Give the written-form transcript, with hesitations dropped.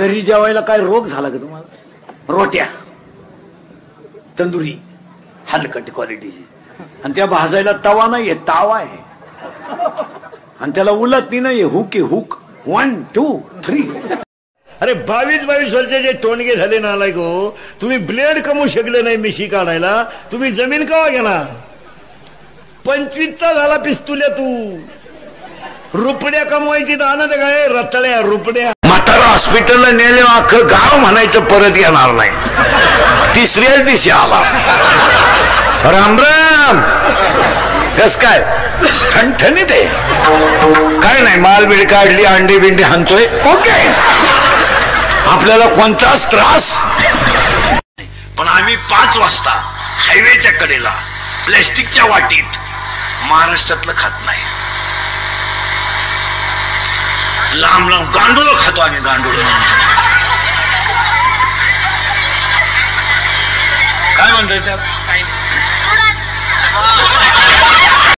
घरी जेवायला काय रोग झाला का तुम्हाला? रोट्या तंदुरी हलकट क्वालिटीची, आणि त्या भाजायला तवा नाहीये, तावा आहे, आणि त्याला उलटणी नाहीये, हुक आहे, हुक. 1 2 3. अरे 22 वर्षाचे टोणगे झाले नालायक हो. तुम्ही ब्लेड कमवू शकले नाही मिशी काढायला, तुम्ही जमीन कवा घेणार? 25चा झाला पिस्तुल्या तू. रुपड्या कमवायची तर आणत काय रताळ्या रुपड्या. म्हातारा हॉस्पिटलला नेले, अख्खं गाव म्हणायचं परत येणार नाही. तिसऱ्याच दिवशी आला, राम राम. कस काय? ठणठणीत आहे, काय नाही, मालबिल काढली, अंडी बिंडी हाणतोय, ओके. आपल्याला कोणताच त्रास. पण आम्ही 5 वाजता हायवेच्या कडेला प्लॅस्टिकच्या वाटीत महाराष्ट्रातलं खात नाही. लांब लांब गांडूळ खातो आम्ही, गांडूळ. काय म्हणताय त्यात?